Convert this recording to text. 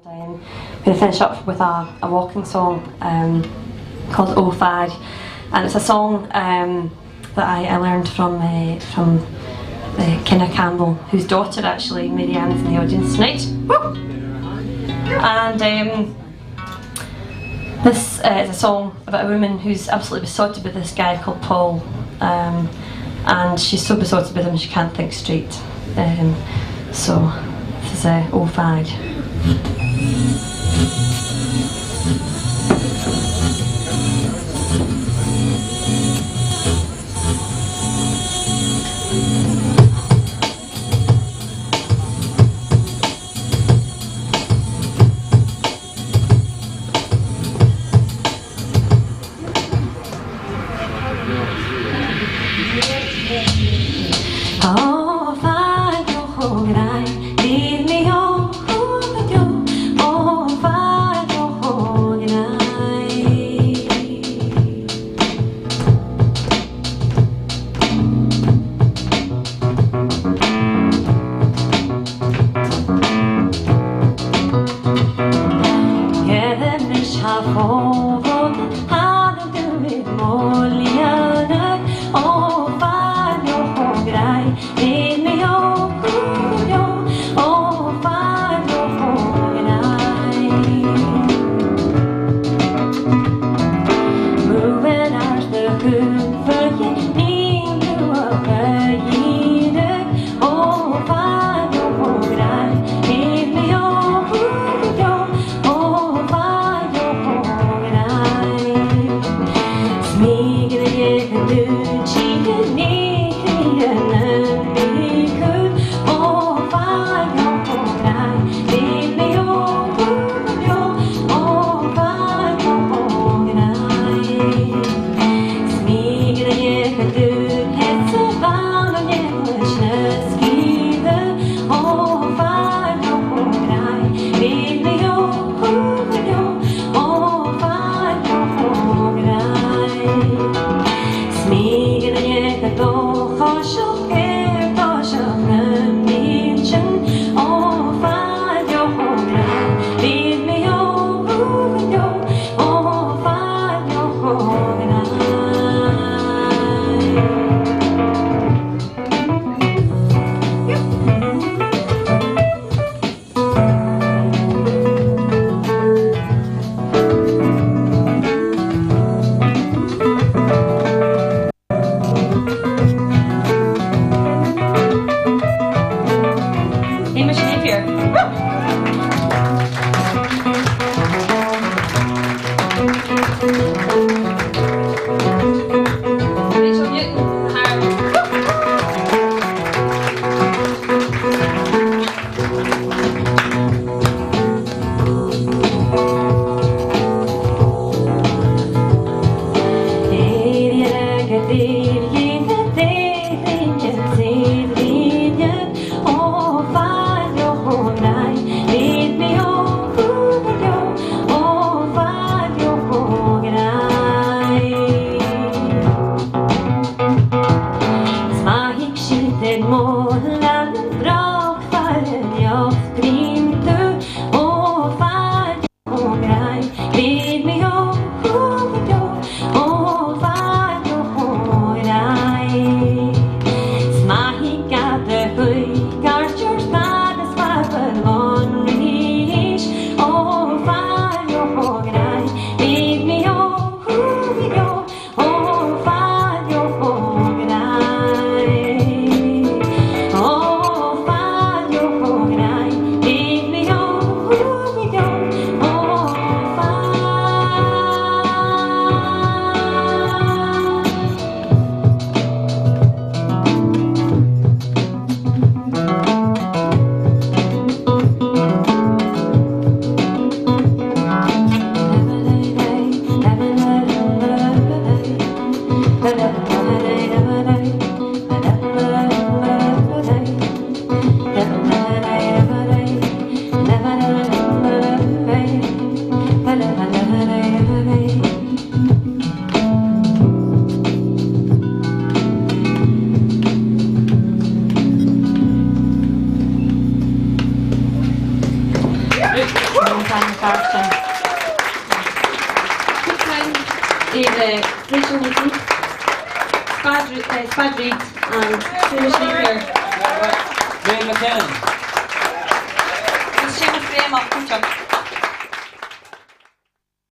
We're going to finish up with a walking song called "Oh Fag," and it's a song that I learned from Kenna Campbell, whose daughter actually, Mary Ann's in the audience tonight. Woo! And this is a song about a woman who's absolutely besotted with this guy called Paul, and she's so besotted with him she can't think straight. So this is "Oh Fag." Oh, fag, oh, grai, leave me oh, oh, fag, oh, grai. Yeah, mich havon, hadden du it mollianer, oh, fag, oh, grai, leave me oh, oh, fag, oh, grai. Moving out the hood for you, need to oh, fag, oh, grai, leave me oh, oh, fag, oh, grai. Smigende je kan du kika Hamish Napier. Rachel Newton. Oh, fine, oh, night. Carson. Rachel Newton, Spad Reid and Hamish Napier. Maeve MacKinnon. Seamus Graham up,